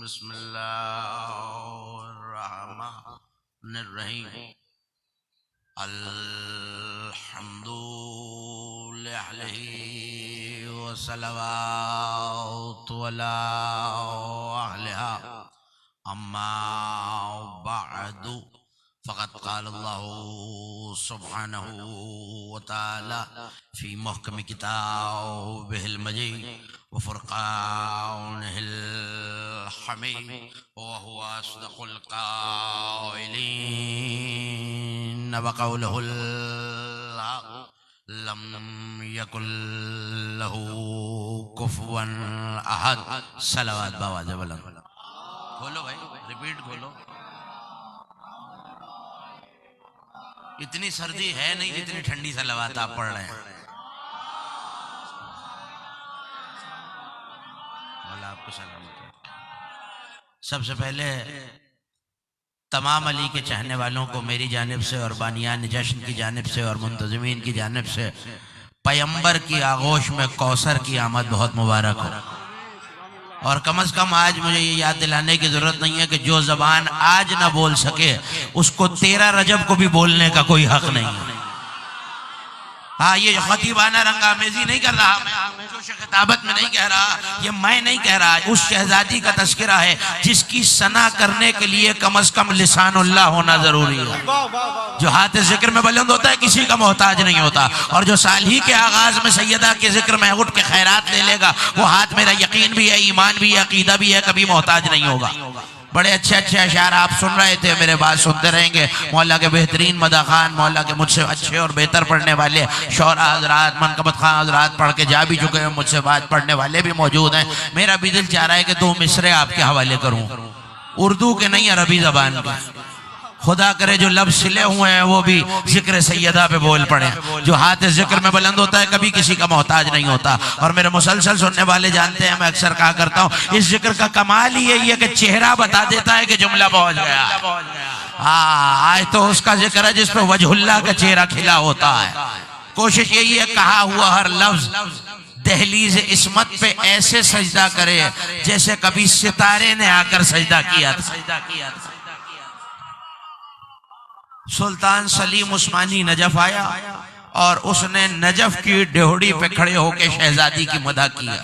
بسم اللہ الرحمن الرحیم الحمد للہ والصلوات علی اہلہا اما بعد فقد قال اللہ سبحانہ وتعالی فی محکم کتابہ المجید وفرقانہ الحمید وهو اصدق القائلین وقولہ الحق لم یکن لہ کفوا احد صلوات باواز بلند کھولو بھائی ریپیٹ کھولو اتنی سردی ہے نہیں جتنی ٹھنڈی صلوات آپ پڑھ رہے ہیں اللہ آپ کو سلامت ہے سب سے پہلے تمام علی کے چاہنے والوں کو میری جانب سے اور بانیان جشن کی جانب سے اور منتظمین کی جانب سے پیمبر کی آغوش میں کوثر کی آمد بہت مبارک ہو اور کم از کم آج مجھے یہ یاد دلانے کی ضرورت نہیں ہے کہ جو زبان آج نہ بول سکے اس کو 13 رجب کو بھی بولنے کا کوئی حق نہیں ہے ہاں یہ خطیبانہ رنگ آمیزی نہیں کر رہا میں جوش خطابت میں نہیں کہہ رہا یہ میں نہیں کہہ رہا اس شہزادی کا تذکرہ ہے جس کی ثنا کرنے کے لیے کم از کم لسان اللہ ہونا ضروری ہے جو ہاتھ ذکر میں بلند ہوتا ہے کسی کا محتاج نہیں ہوتا اور جو سالہی کے آغاز میں سیدہ کے ذکر میں اٹھ کے خیرات لے لے گا وہ ہاتھ میرا یقین بھی ہے ایمان بھی ہے عقیدہ بھی ہے کبھی محتاج نہیں ہوگا بڑے اچھے اچھے اشعار آپ سن رہے تھے میرے بات سنتے رہیں گے مولا کے بہترین مدح خان مولا کے مجھ سے اچھے اور بہتر پڑھنے والے شعراء حضرات منقبت خان حضرات پڑھ کے جا بھی چکے ہیں مجھ سے بات پڑھنے والے بھی موجود ہیں میرا بھی دل چاہ رہا ہے کہ 2 مصرے آپ کے حوالے کروں اردو کے نہیں عربی زبان کے خدا کرے جو لفظ سلے ہوئے ہیں وہ بھی ذکر سیدہ پہ بول پڑے جو ہاتھ ذکر میں بلند ہوتا ہے کبھی کسی کا محتاج نہیں ہوتا اور میرے مسلسل سننے والے جانتے ہیں میں اکثر کہا کرتا ہوں اس ذکر کا کمال ہی یہی ہے کہ چہرہ بتا دیتا ہے کہ جملہ پہنچ گیا آج تو اس کا ذکر ہے جس پہ وجہ اللہ کا چہرہ کھلا ہوتا ہے کوشش یہی ہے کہا ہوا ہر لفظ دہلیز عصمت پہ ایسے سجدہ کرے جیسے کبھی ستارے نے آ کر سجدہ کیا تھا سلطان سلیم عثمانی نجف آیا اور اس نے نجف کی ڈہوڑی پہ کھڑے ہو کے شہزادی کی مدح کیا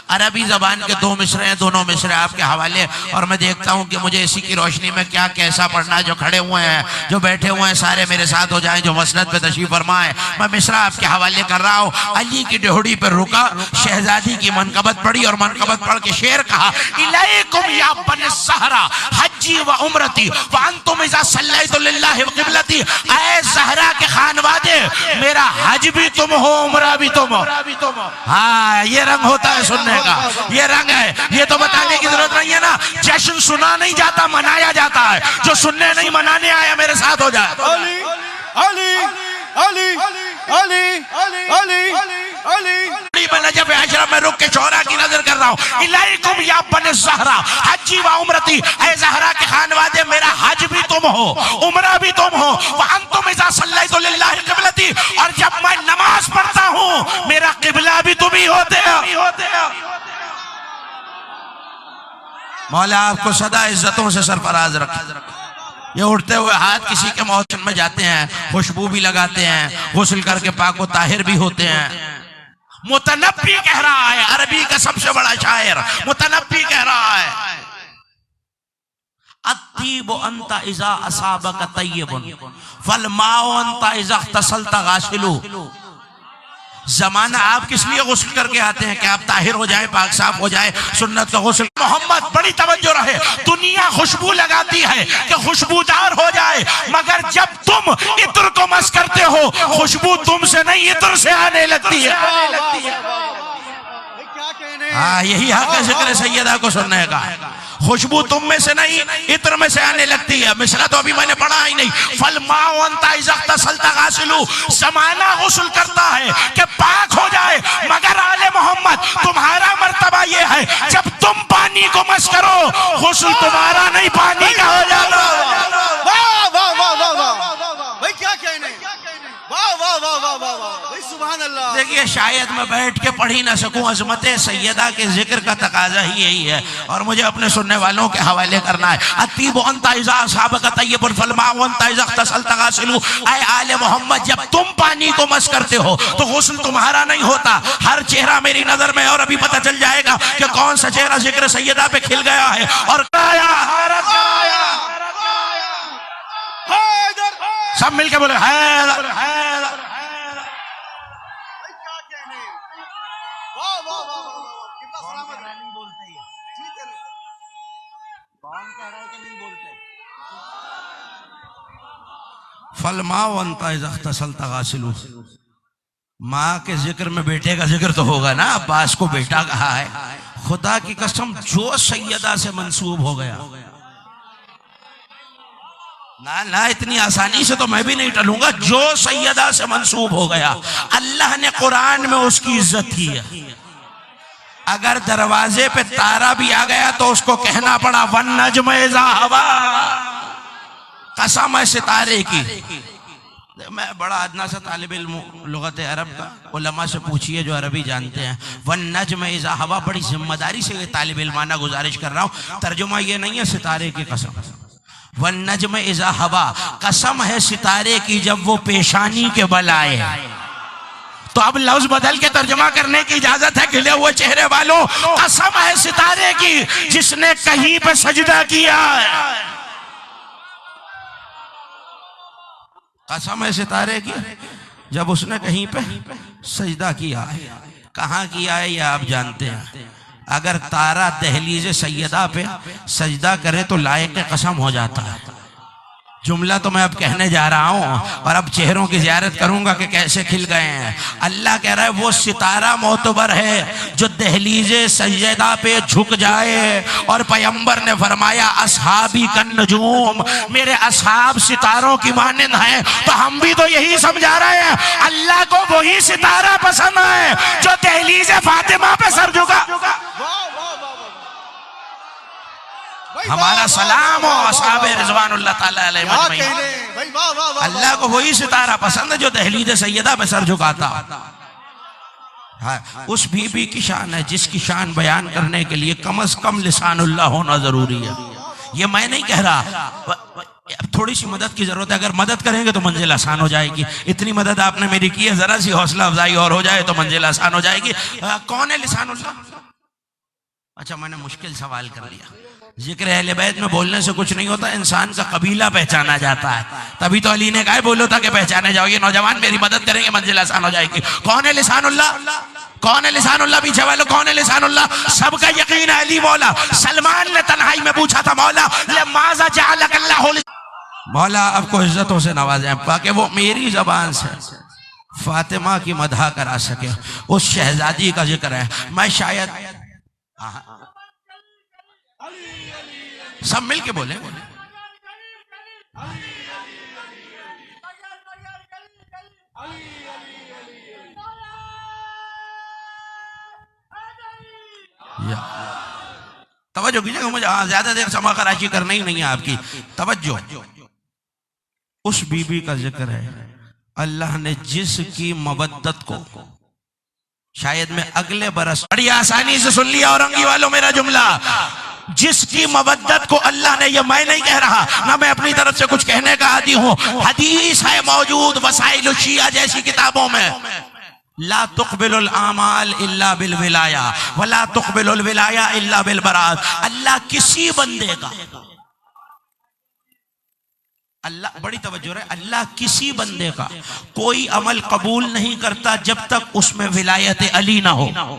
عربی زبان کے 2 مصرے ہیں دونوں مصرے آپ کے حوالے اور میں دیکھتا ہوں کہ مجھے اسی کی روشنی میں کیا کیسا پڑھنا ہے جو کھڑے ہوئے ہیں جو بیٹھے ہوئے ہیں سارے میرے ساتھ ہو جائیں جو مسند پہ تشریف فرمائیں میں مصرع آپ کے حوالے کر رہا ہوں علی کی ڈہوڑی پہ رکا شہزادی کی منقبت پڑھی اور منقبت پڑھ کے شعر کہا الیکم یا بن الزہرا حجی و عمرتی وانتم اذا صلیت للہ وقبلتی اے زہرا کے خانوادے میرا حج بھی تم ہو عمرہ بھی تم ہو ہاں یہ رنگ ہوتا ہے سننے یہ رنگ ہے یہ تو بتانے کی ضرورت نہیں ہے نا جشن سنا نہیں جاتا منایا جاتا ہے جو سننے نہیں منانے آیا میرے ساتھ ہو جائے علی علی علی علی علی علی میں نجف اشرف میں رک کے شعراء کی نظر کر رہا ہوں الیکم یا بن الزہرا حجی و عمرتی اے زہرا کے خانوادے میرا حج بھی تم ہو عمرہ بھی تم ہو وانتم اذا صلیت للہ قبلتی اور جب میں نماز پڑھتا ہوں میرا قبلہ بھی تم ہی ہوتے ہو مولا آپ کو صدا عزتوں سے سرفراز رکھے یہ اٹھتے ہوئے ہاتھ کسی کے محسن میں جاتے ہیں خوشبو بھی لگاتے ہیں غسل کر کے پاک و طاہر بھی ہوتے ہیں متنبی کہہ رہا ہے عربی کا سب سے بڑا شاعر متنبی کہہ رہا ہے الطیب انت اذا اصابک طیب فالماء انت اذا اغتسلت غاسل زمانہ آپ کس لیے غسل کر کے آتے ہیں کہ آپ طاہر ہو جائیں پاک صاف ہو جائیں سنت کا غسل محمد بڑی توجہ رہے دنیا خوشبو لگاتی ہے کہ خوشبودار ہو جائے مگر جب تم عطر کو مس کرتے ہو خوشبو تم سے نہیں عطر سے آنے لگتی ہے ہاں یہی حق ہے ذکر سیدہ کو سننے کا خوشبو تم میں سے نہیں عطر میں سے آنے لگتی ہے مصرع تو ابھی میں نے پڑھا ہی نہیں فالماء انت اذا اغتسلت غاسل زمانہ غسل کرتا ہے کہ پاک ہو جائے مگر آل محمد تمہارا مرتبہ یہ ہے جب تم پانی کو مس کرو غسل تمہارا نہیں پانی کا ہو جاتا واہ واہ واہ واہ واہ بھائی کیا کہنے واہ واہ واہ واہ واہ سبحان دیکھیے شاید میں بیٹھ کے پڑھ ہی نہ سکوں، عظمت سیدہ کے ذکر کا تقاضا ہی یہی ہے، اور مجھے اپنے سننے والوں کے حوالے کرنا ہے۔ الطیب انت اذا اصابک طیب فالماء انت اذا اغتسلت غاسل۔ اے آل محمد، جب تم پانی کو مس کرتے ہو تو غسل تمہارا نہیں ہوتا، ہر چہرہ میری نظر میں، اور ابھی پتہ چل جائے گا کہ کون سا چہرہ ذکر سیدہ پہ کھل گیا ہے اور سب مل کے بولے حیدر حیدر۔ فالماء انت اذا اغتسلت غاسل۔ ماں کے ذکر میں بیٹے کا ذکر تو ہوگا نا، عباس کو بیٹا کہا ہے۔ خدا کی قسم جو سیدہ سے منسوب ہو گیا، نہ اتنی آسانی سے تو میں بھی نہیں ٹلوں گا، جو سیدہ سے منسوب ہو گیا اللہ نے قرآن میں اس کی عزت کی ہے۔ اگر دروازے پہ تارا بھی آ گیا تو اس کو کہنا پڑا وَالنَّجْمِ إِذَا هَوَىٰ، قسم ہے ستارے کی۔ میں بڑا ادنا سا طالب علم لغت عرب کا، علماء سے پوچھئے جو عربی جانتے ہیں۔ وَالنَّجْمِ إِذَا هَوَىٰ، بڑی ذمہ داری سے یہ طالب علمانہ گزارش کر رہا ہوں، ترجمہ یہ نہیں ہے ستارے کی قسم۔ وَالنَّجْمِ إِذَا هَوَىٰ، قسم ہے ستارے کی جب وہ پیشانی کے بل آئے۔ تو اب لفظ بدل کے ترجمہ کرنے کی اجازت ہے کھلے ہوئے چہرے والوں، قسم ہے ستارے کی جس نے کہیں پہ سجدہ کیا ہے۔ قسم ہے ستارے کی جب اس نے کہیں پہ سجدہ کیا ہے۔ کہاں کیا ہے یہ آپ جانتے ہیں۔ اگر تارا دہلیز سیدہ پہ سجدہ کرے تو لائق قسم ہو جاتا ہے۔ جملہ تو میں اب کہنے جا رہا ہوں، اور اب چہروں کی زیارت کروں گا کہ کیسے کھل گئے ہیں۔ اللہ کہہ رہا ہے وہ ستارہ معتبر ہے جو دہلیز سجدہ پہ جھک جائے، اور پیغمبر نے فرمایا اصحابی کالنجوم، میرے اصحاب ستاروں کی مانند ہیں۔ تو ہم بھی تو یہی سمجھا رہے ہیں، اللہ کو وہی ستارہ پسند ہے جو دہلیز فاطمہ پہ سر جھکا۔ ہمارا سلام ہو اصحاب رضوان اللہ تعالی علیہ مجمعین۔ اللہ کو وہی ستارہ پسند ہے جو دہلیز سیدہ پہ سر جھکاتا۔ اس بی بی کی شان ہے جس کی شان بیان کرنے کے لیے کم از کم لسان اللہ ہونا ضروری ہے۔ یہ میں نہیں کہہ رہا، تھوڑی سی مدد کی ضرورت ہے، اگر مدد کریں گے تو منزل آسان ہو جائے گی۔ اتنی مدد آپ نے میری کی ہے، ذرا سی حوصلہ افزائی اور ہو جائے تو منزل آسان ہو جائے گی۔ کون ہے لسان اللہ؟ اچھا میں نے مشکل سوال کر لیا۔ ذکر اہل بیت میں بولنے سے کچھ نہیں ہوتا، انسان کا قبیلہ پہچانا جاتا ہے۔ تبھی تو علی نے کہا بولو تاکہ پہچانے جاؤ گے، نوجوان میری مدد کریں گے منزل آسان ہو جائے گی۔ کون ہے لسان اللہ؟ کون ہے لسان اللہ؟ پیچھے والوں کون ہے لسان اللہ؟ سب کا یقین ہے علی مولا۔ سلمان نے تنہائی میں پوچھا تھا مولا لماذا جعلک اللہ، مولا اب کو عزتوں سے نوازیں تاکہ وہ میری زبان سے فاطمہ کی مدح کرا سکے۔ اس شہزادی کا ذکر ہے، میں شاید سب مل کے بولیں۔ توجہ کیجئے گا، مجھے زیادہ دیر سما خراشی کرنا ہی نہیں ہے آپ کی توجہ۔ اس بی بی کا ذکر ہے اللہ نے جس کی مودت کو شاید میں اگلے برس بڑی آسانی سے سن لیا، اورنگی والوں میرا جملہ، جس کی مودت کو اللہ نے، یہ میں نہیں کہہ رہا، نہ میں اپنی طرف سے کچھ کہنے کا عادی ہوں، حدیث ہے موجود وسائل الشیعہ جیسی کتابوں میں، لا تقبل الاعمال الا بالولایہ ولا تقبل الولایہ الا بالبراءت۔ اللہ کسی بندے کا، اللہ بڑی توجہ رہے، اللہ کسی بندے کا کوئی عمل قبول نہیں کرتا جب تک اس میں ولایت علی نہ ہو۔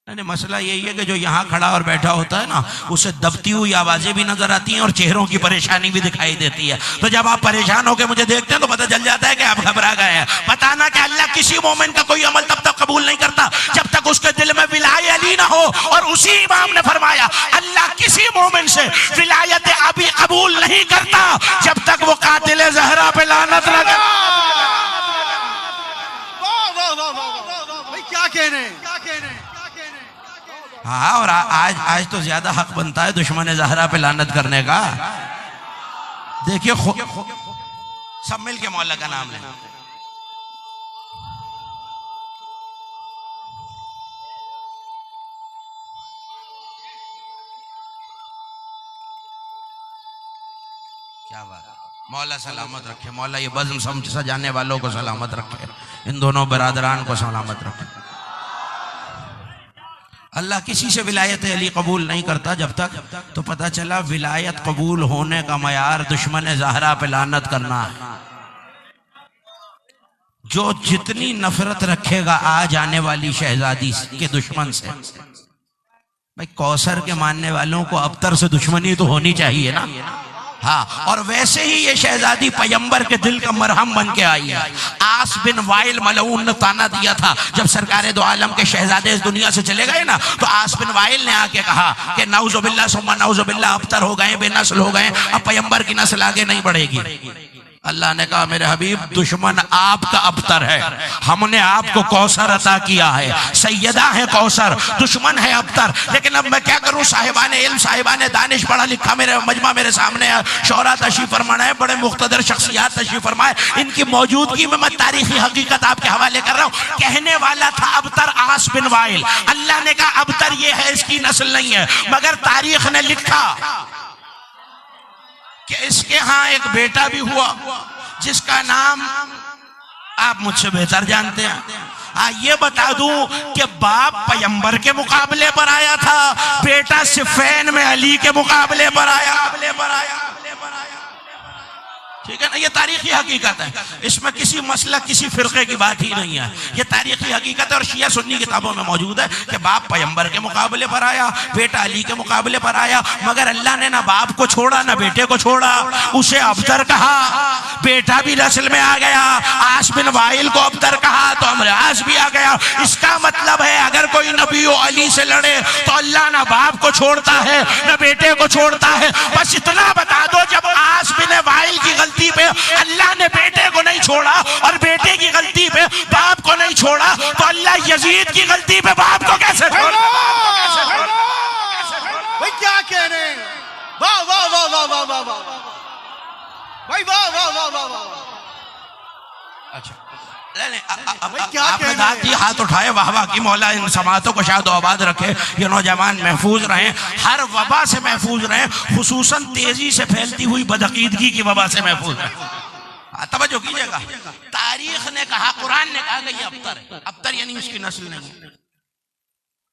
مسئلہ یہی ہے کہ جو یہاں کھڑا اور بیٹھا ہوتا ہے نا، اسے دبتی ہوئی آوازیں بھی نظر آتی ہیں اور چہروں کی پریشانی بھی دکھائی دیتی ہے۔ تو جب آپ پریشان ہو کے مجھے دیکھتے ہیں تو پتہ چل جاتا ہے کہ آپ گھبرا گئے ہیں۔ بتانا کہ اللہ کسی مومن کا کوئی عمل تب تک قبول نہیں کرتا جب تک اس کے دل میں ولایت علی نہ ہو، اور اسی امام نے فرمایا اللہ کسی مومن سے ولایت ابی قبول نہیں کرتا جب تک وہ قاتل زہرا پہ لعنت نہ کرے۔ کیا کہنے، ہاں، اور آج تو زیادہ حق بنتا ہے دشمن زہرا پہ لعنت کرنے کا۔ دیکھیے سب مل کے مولا کا نام لیں۔ کیا بات. مولا سلامت رکھے, مولا یہ بزم سجانے والوں کو سلامت رکھے, ان دونوں برادران کو سلامت رکھے. اللہ کسی سے ولایت علی قبول نہیں کرتا جب تک, تو پتہ چلا ولایت قبول ہونے کا معیار دشمن زہرا پہ لعنت کرنا ہے. جو جتنی نفرت رکھے گا آ جانے والی شہزادی کے دشمن سے, بھائی کوثر کے ماننے والوں کو ابتر سے دشمنی تو ہونی چاہیے نا. ہاں, اور ویسے ہی یہ شہزادی پیمبر کے دل کا مرہم بن کے آئی ہے. آس بن وائل ملعون نے تانا دیا تھا جب سرکار دو عالم کے شہزادے اس دنیا سے چلے گئے نا, تو آس بن وائل نے آ کے کہا کہ نعوذ باللہ ثم نعوذ باللہ, ابتر ہو گئے, بے نسل ہو گئے, اب پیمبر کی نسل آگے نہیں بڑھے گی. اللہ نے کہا میرے حبیب دشمن آپ کا ابتر ہے, ہم نے آپ کو کوثر عطا کیا ہے, سیدہ ہے کوثر, دشمن ہے ابتر. لیکن اب میں کیا کروں, صاحبان علم صاحبان دانش پڑھا لکھا میرے مجمع میرے سامنے ہے, شعراء تشریف فرمانا ہے, بڑے مقتدر شخصیات تشریف فرمائے, ان کی موجودگی میں تاریخی حقیقت آپ کے حوالے کر رہا ہوں. کہنے والا تھا ابتر آس بن وائل, اللہ نے کہا ابتر یہ ہے, اس کی نسل نہیں ہے, مگر تاریخ نے لکھا کہ اس کے ہاں ایک بیٹا بھی ہوا جس کا نام آپ مجھ سے بہتر جانتے ہیں. یہ بتا دوں کہ باپ پیمبر کے مقابلے پر آیا تھا, بیٹا صفین میں علی کے مقابلے پر آیا. ٹھیک ہے نا, یہ تاریخی حقیقت ہے, اس میں کسی مسئلہ کسی فرقے کی بات ہی نہیں ہے, یہ تاریخی حقیقت ہے. اور شیعہ سنی کتابوں میں موجود ہے کہ باپ پیمبر کے مقابلے پر آیا, بیٹا علی کے مقابلے پر آیا, مگر اللہ نے نہ باپ کو چھوڑا نہ بیٹے کو چھوڑا, اسے ابتر کہا. بیٹا بھی نسل میں آ گیا, آس بن وائل کو ابتر کہا تو امراض بھی آ گیا. اس کا مطلب ہے اگر کوئی نبی و علی سے لڑے تو اللہ نہ باپ کو چھوڑتا ہے نہ بیٹے کو چھوڑتا ہے. بس اتنا بتا دو, جب آس بن وائل کی غلطی پہ اللہ نے بیٹے کو نہیں چھوڑا اور بیٹے کی غلطی پہ باپ کو نہیں چھوڑا, تو اللہ یزید کی غلطی پہ باپ کو کیسے چھوڑا؟ بھائی کیا کہہ رہے ہیں, واہ واہ واہ واہ واہ واہ واہ, بھائی واہ واہ واہ واہ واہ. اچھا آپ نے داد دی, ہاتھ اٹھائے, واہ واہ کی. مولا ان سماعتوں کو شاد و آباد رکھے, یہ نوجوان محفوظ رہیں, ہر وبا سے محفوظ رہیں, خصوصاً تیزی سے پھیلتی ہوئی بدعقیدگی کی وبا سے محفوظ رہیں. توجہ کیجئے گا, تاریخ نے کہا, قرآن نے کہا کہ یہ ابتر ہے, ابتر یعنی اس کی نسل نہیں ہے.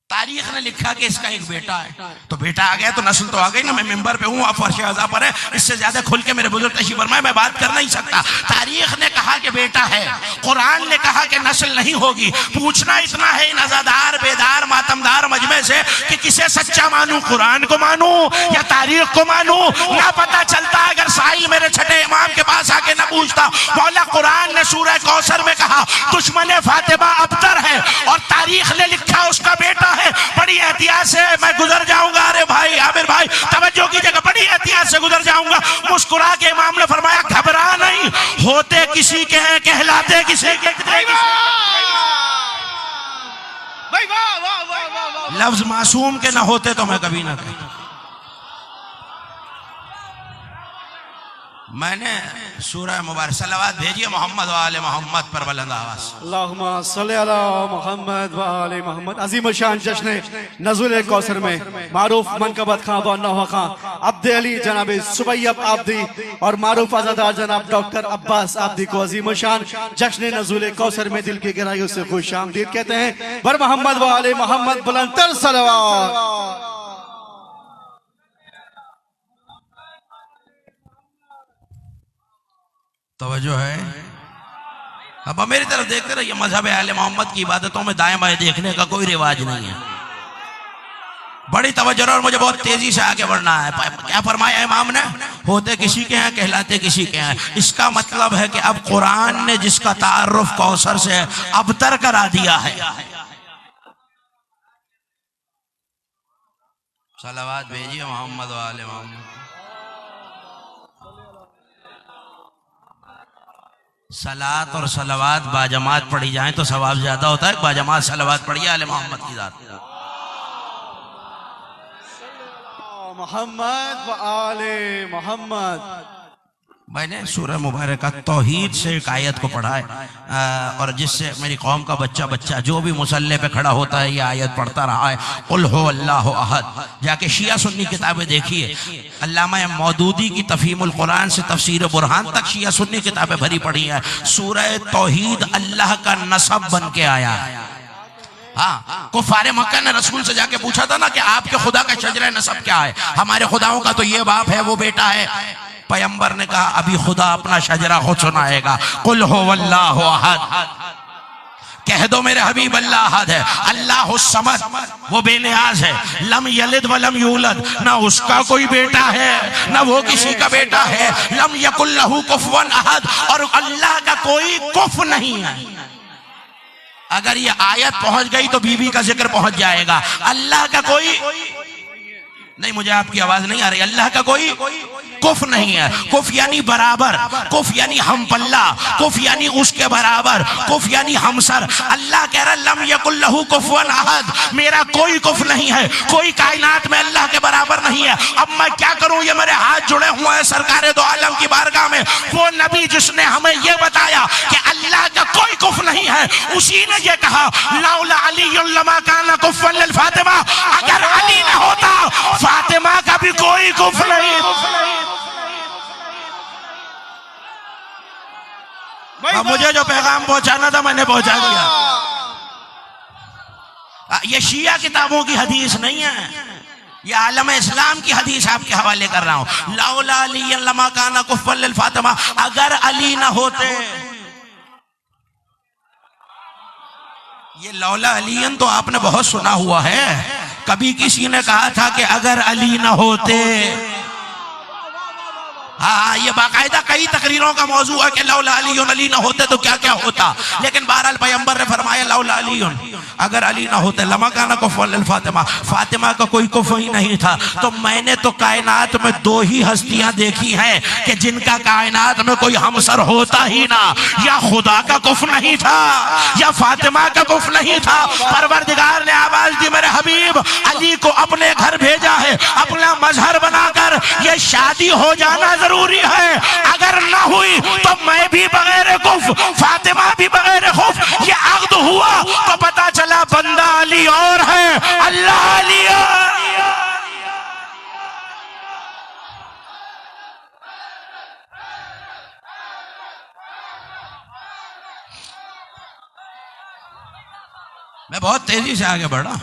تاریخ نے لکھا کہ اس کا ایک بیٹا ہے, تو بیٹا آ گیا تو نسل تو آ گئی نا. میں ممبر پہ ہوں, آپ فرش اعضاء پر ہے, اس سے زیادہ کھل کے میرے بزرگ تشریف فرمائے, میں بات کر نہیں سکتا. تاریخ نے کہا کہ بیٹا ہے, قرآن نے کہا کہ نسل نہیں ہوگی. پوچھنا اتنا ہے ان عزادار بیدار ماتمدار مجمع سے کہ کسے سچا مانوں, قرآن کو مانوں یا تاریخ کو مانوں؟ نہ پتا چلتا اگر سائل میرے چھٹے امام کے پاس آ کے نہ پوچھتا. مولا قرآن نے سورہ کوثر میں کہا دشمن فاطمہ ابتر ہے, اور تاریخ نے لکھا اس کا بیٹا ہے. بڑی احتیاط سے میں گزر جاؤں گا. ارے بھائی عامر بھائی توجہ کیجئے گا, بڑی احتیاط سے گزر جاؤں گا. مسکرا کے امام نے فرمایا گھبرا نہیں, ہوتے کسی کے ہیں کہلاتے کسی کے. لفظ معصوم کے نہ ہوتے تو میں کبھی نہ کہتا. میں نے سورہ مبارک صلوات بھیجیے محمد و آل محمد پر بلند آواز. اللہم صلی علی محمد و آل محمد. عظیم الشان جشن نزول کوثر میں معروف منقبت خان و نوح خان عبد علی جناب سبیب عابدی اور معروف عزادار جناب ڈاکٹر عباس عابدی کو عظیم الشان جشن نزول کوثر میں دل کی گہرائیوں سے خوش آمدید کہتے ہیں. بر محمد و آل محمد بلند تر صلوات. توجہ ہے, اب میری طرف دیکھتے رہے, یہ مذہب اہل محمد کی عبادتوں میں دائیں بائیں دیکھنے کا کوئی رواج نہیں ہے. بڑی توجہ اور مجھے بہت تیزی سے آگے بڑھنا ہے. کیا فرمایا امام نے, ہوتے کسی کے ہیں کہلاتے کسی کے ہیں. اس کا مطلب ہے کہ اب قرآن نے جس کا تعارف کوثر سے ابتر کرا دیا ہے. صلوات بھیجیے محمد و آل محمد. صلاۃ اور صلوات باجماعت پڑھی جائیں تو ثواب زیادہ ہوتا ہے. باجماعت صلوات پڑھیے آل محمد کی ذات. محمد و آل محمد. میں نے سورہ مبارکہ توحید سے ایک آیت کو پڑھا ہے اور جس سے میری قوم کا بچہ جو بھی مصلی پہ کھڑا ہوتا ہے یہ آیت پڑھتا رہا ہے، قل ہو اللہ احد۔ جا کے شیعہ سنی کتابیں دیکھیے، علامہ مودودی کی تفہیم القرآن سے تفسیر برہان تک شیعہ سنی کتابیں بھری پڑھی ہیں۔ سورہ توحید اللہ کا نسب بن کے آیا ہے۔ ہاں، کفار مکہ نے رسول سے جا کے پوچھا تھا نا کہ آپ کے خدا کا شجرہ نسب کیا ہے؟ ہمارے خداؤں کا تو یہ باپ ہے وہ بیٹا ہے۔ پیغمبر نے کہا ابھی خدا اپنا شجرہ خود سنائے گا، قل هو اللہ احد۔ کہہ دو میرے حبیب اللہ احد ہے، اللہ الصمد، وہ بے نیاز ہے، لم یلد ولم یولد، نہ اس کا کوئی بیٹا ہے نہ وہ کسی کا بیٹا ہے، لم یکن لہ کفوا احد، اور اللہ کا کوئی کف نہیں ہے۔ اگر یہ آیت پہنچ گئی تو بی بی کا ذکر پہنچ جائے گا۔ اللہ کا کوئی نہیں، مجھے آپ کی آواز نہیں آ رہی، اللہ کا کوئی کف نہیں ہے۔ کف یعنی برابر، کف یعنی ہم پلہ، کف یعنی اس کے برابر، کف یعنی ہمسر۔ اللہ کہہ رہا لم یکن لہ کفوا احد، میرا کوئی کف نہیں ہے، کوئی کائنات میں اللہ کے برابر نہیں ہے۔ اب میں کیا کروں؟ یہ میرے ہاتھ جڑے ہوئے ہیں سرکار دو عالم کی بارگاہ میں، وہ نبی جس نے ہمیں یہ بتایا کہ اللہ کا کوئی کف نہیں ہے، اسی نے یہ کہا لولا علی لما کان کفوا للفاطمہ، اگر علی نہ ہوتا فاطمہ کا بھی کوئی کف نہیں۔ مجھے جو پیغام پہنچانا تھا میں نے پہنچا دیا۔ یہ شیعہ کتابوں کی حدیث نہیں ہے، یہ عالم اسلام کی حدیث آپ کے حوالے کر رہا ہوں۔ لولا علی لما کان کفوا للفاطمہ، اگر علی نہ ہوتے۔ یہ لولا علی تو آپ نے بہت سنا ہوا ہے، کبھی کسی نے کہا تھا کہ اگر علی نہ ہوتے؟ ہاں، یہ باقاعدہ کئی تقریروں کا موضوع ہے کہ لولا علی علی نہ ہوتے تو کیا کیا ہوتا، لیکن بہرحال پیغمبر نے فرمایا لولا علی، اگر علی نہ ہوتے لما کان کفوا للفاطمہ، فاطمہ کا کوئی کف ہی نہیں تھا۔ تو میں نے تو کائنات میں دو ہی ہستیاں دیکھی ہیں کہ جن کا کائنات میں کوئی ہمسر ہوتا ہی نہ، یا خدا کا کف نہیں تھا یا فاطمہ کا کف نہیں تھا۔ پروردگار نے آواز دی میرے حبیب علی کو اپنے گھر بھیجا ہے اپنا مظہر بنا کر، یہ شادی ہو جانا ضروری ہے، اگر نہ ہوئی تو میں بھی بغیر کف، فاطمہ بھی بغیر کف۔ یہ عقد ہوا تو پتا چلا بندہ علی اور ہے، اللہ علی اور۔ میں بہت تیزی سے آگے بڑھا۔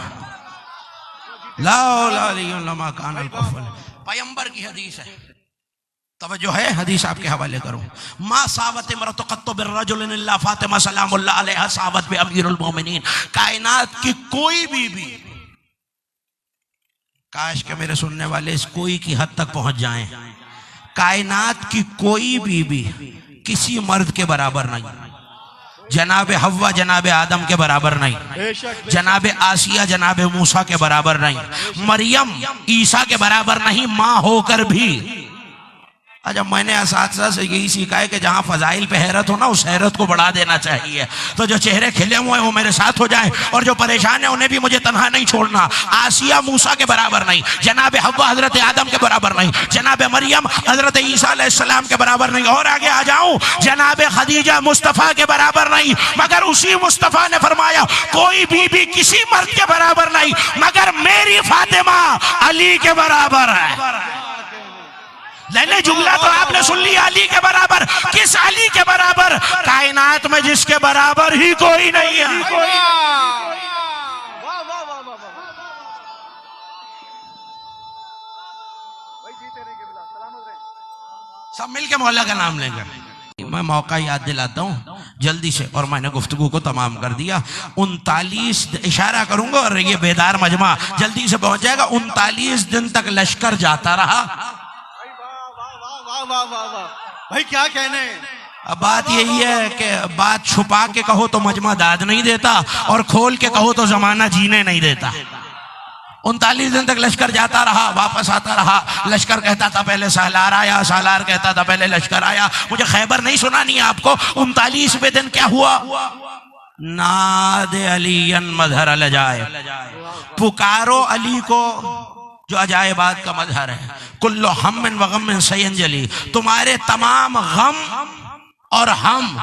لا علی لما کان الکفوا، پیغمبر کی حدیث ہے، توجہ ہے، حدیث آپ کے حوالے کروں۔ ما صابت امرأة قط بالرجل الا فاطمہ سلام اللہ علیہ صابت بامیر المومنین، کائنات کی کوئی بھی، کاش کہ میرے سننے والے اس کوئی کی حد تک پہنچ جائیں، کائنات کی کوئی بھی کسی مرد کے برابر نہیں، جناب حوا جناب آدم کے برابر نہیں، جناب آسیہ جناب موسیٰ کے برابر نہیں، مریم عیسیٰ کے برابر نہیں، ماں ہو کر بھی۔ اچھا، میں نے اساتذہ سے یہی سیکھا ہے کہ جہاں فضائل پہ حیرت ہو نا اس حیرت کو بڑھا دینا چاہیے، تو جو چہرے کھلے ہوئے ہیں وہ میرے ساتھ ہو جائیں، اور جو پریشان ہیں انہیں بھی مجھے تنہا نہیں چھوڑنا۔ آسیہ موسیٰ کے برابر نہیں، جناب حوا حضرت آدم کے برابر نہیں، جناب مریم حضرت عیسیٰ علیہ السلام کے برابر نہیں، اور آگے آ جاؤں جناب خدیجہ مصطفیٰ کے برابر نہیں، مگر اسی مصطفیٰ نے فرمایا کوئی بھی کسی مرد کے برابر نہیں مگر میری فاطمہ علی کے برابر ہے۔ لینے جملہ تو آپ نے سن لیا، علی کے برابر، کس علی کے برابر؟ کائنات میں جس کے برابر ہی کوئی نہیں ہے۔ سب مل کے مولا کا نام لیں گے۔ میں موقع یاد دلاتا ہوں جلدی سے، اور میں نے گفتگو کو تمام کر دیا۔ 39 اشارہ کروں گا اور یہ بیدار مجمع جلدی سے پہنچ جائے گا۔ 39 دن تک لشکر جاتا رہا۔ بھائی کیا کہنے، اب بات یہی ہے کہ بات چھپا کے کہو تو مجمع داد نہیں دیتا، اور کھول کے کہو تو زمانہ جینے نہیں دیتا۔ 39 دن تک لشکر جاتا رہا، واپس آتا رہا، لشکر کہتا تھا پہلے سالار آیا، سالار کہتا تھا پہلے لشکر آیا۔ مجھے خیبر نہیں سنانی ہے آپ کو۔ 39ویں دن کیا ہوا؟ ناد علی مظہر لجائے، پکارو علی کو جو عجائبات کا مظہر ہے. کل ہم و غم سینجلی، تمہارے تمام غم اور ہم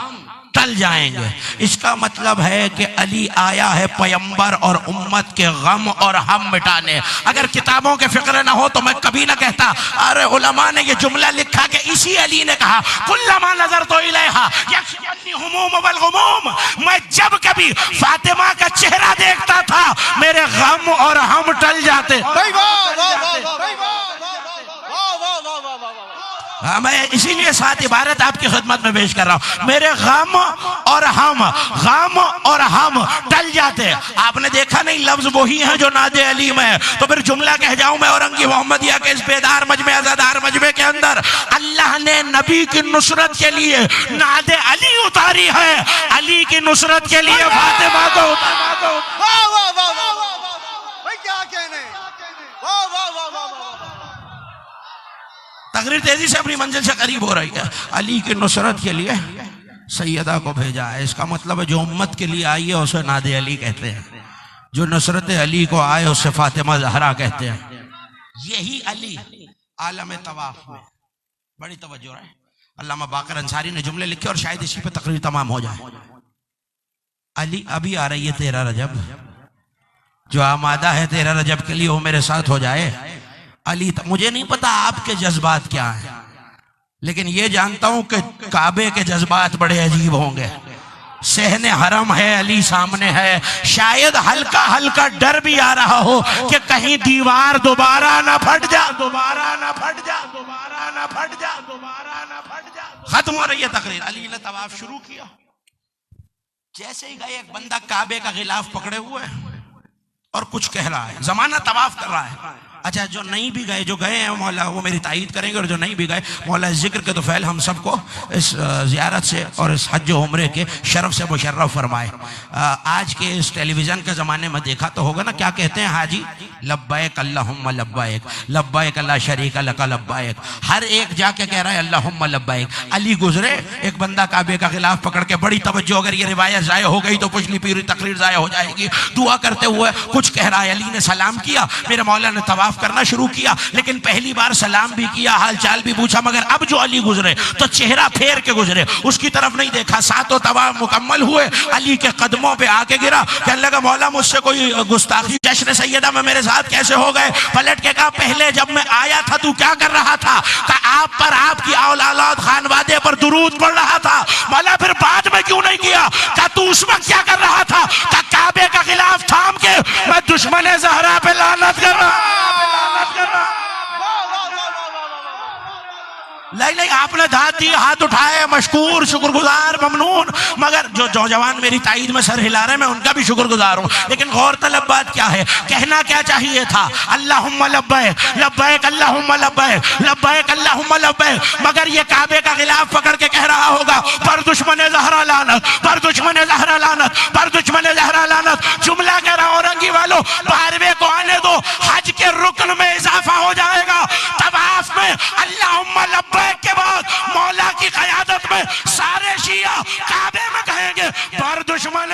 ٹل جائیں گے. اس کا مطلب ہے کہ علی آیا ہے پیمبر اور امت کے غم اور ہم مٹانے. اگر کتابوں کے فقرے نہ ہو تو میں کبھی نہ کہتا. ارے علماء نے یہ جملہ لکھا کہ اسی علی نے کہا کلما نظرت الیہا یکشفنی ہموم والغموم، میں جب کبھی فاطمہ کا چہرہ دیکھتا تھا میرے غم اور ہم ٹل جاتے. میں اسی لیے ساتھ عبارت آپ کی خدمت میں پیش کر رہا ہوں. میرے غم اور ہم ٹل جاتے. آپ نے دیکھا نہیں لفظ وہی ہیں جو ناد علی میں ہے. تو پھر جملہ کہہ جاؤں میں اورنگی محمدیہ کے اس بیدار مجمع عزادار مجمع کے اندر اللہ نے نبی کی نصرت کے لیے ناد علی اتاری ہے، علی کی نصرت کے لیے فاطمہ کو تقریر تیزی سے اپنی منزل سے قریب ہو رہی ہے. علی کی نصرت کے لیے سیدہ کو بھیجا ہے. اس کا مطلب ہے جو امت کے لیے آئی ہے اسے ناد علی کہتے ہیں، جو نصرت علی کو آئے اسے فاطمہ زہرا کہتے ہیں. یہی علی عالم طواف میں بڑی توجہ ہے. علامہ باقر انصاری نے جملے لکھے اور شاید اسی پہ تقریر تمام ہو جائے. علی ابھی آ رہی ہے 13 رجب، جو آمادہ ہے 13 رجب کے لیے وہ میرے ساتھ ہو جائے. علی مجھے نہیں پتا آپ کے جذبات کیا ہیں، لیکن یہ جانتا ہوں کہ کعبے کے جذبات بڑے عجیب ہوں گے. صحن حرم ہے، علی سامنے ہے. شاید ہلکا ہلکا ڈر بھی آ رہا ہو کہ کہیں دیوار دوبارہ نہ پھٹ جا. ختم ہو رہی ہے تقریر. علی نے طواف شروع کیا. جیسے ہی گئے ایک بندہ کعبے کا غلاف پکڑے ہوئے اور کچھ کہہ رہا ہے. زمانہ طواف کر رہا ہے. اچھا جو نہیں بھی گئے، جو گئے ہیں مولا وہ میری تائید کریں گے، اور جو نہیں بھی گئے مولا ذکر کے توفیل ہم سب کو اس زیارت سے اور اس حج و عمرے کے شرف سے مشرف فرمائے. آج کے اس ٹیلی ویژن کے زمانے میں دیکھا تو ہوگا نا کیا کہتے ہیں حاجی، لبیک اللہم لبیک، لبیک لا شریک لک لبیک. ہر ایک جا کے کہہ رہا ہے اللہم لبیک. علی گزرے، ایک بندہ کعبے کا غلاف پکڑ کے، بڑی توجہ، اگر یہ روایت ضائع ہو گئی تو پچھلی پوری تقریر ضائع ہو جائے گی. دعا کرتے ہوئے کچھ کہہ رہا ہے. علی نے سلام کیا، میرے مولا نے طواف کرنا شروع کیا، لیکن پہلی بار سلام بھی کیا، حال چال بھی پوچھا، مگر اب جو علی گزرے تو چہرہ پھیر کے گزرے، اس کی طرف نہیں دیکھا. ساتوں طواف مکمل ہوئے، علی کے قدموں پہ آ کے گرا، کہنے لگا مولا مجھ سے کوئی گستاخی، جشن سیدہ میں میرے ساتھ کیسے ہو گئے؟ پلٹ کے کہا پہلے جب میں آیا تھا تو کیا کر رہا تھا؟ کہا آپ پر، آپ کی اولاد خانوادے پر درود پڑھ رہا تھا. مولا پھر بعد میں کیوں نہیں کیا؟ کہا تو اس وقت کیا کر رہا تھا؟ کہا کعبے کا غلاف تھام کے میں دشمن زہرا پہ لعنت کر رہا. نہیں آپ نے دھات دی، ہاتھ اٹھائے، مشکور، شکر گزار، ممنون. مگر جو نوجوان میری تائید میں سر ہلا رہے میں ان کا بھی شکر گزار ہوں. لیکن غور طلب بات کیا ہے، کہنا کیا چاہیے تھا؟ اللہم لبیک لبیک اللہم لبیک لبیک اللہم لبیک. مگر یہ کعبے کا غلاف پکڑ کے کہہ رہا ہوگا پر دشمن زہرا لعنت، پر دشمن زہرا لعنت، پر دشمن زہرا لعنت. جملہ کہہ رہا اورنگی والو 12ویں کو آنے دو، حج کے رکن میں اضافہ ہو جائے گا. طواف میں اللہم لبیک کے بعد مولا کی قیادت میں سارے شیعہ کعبے میں کہیں گے پر دشمن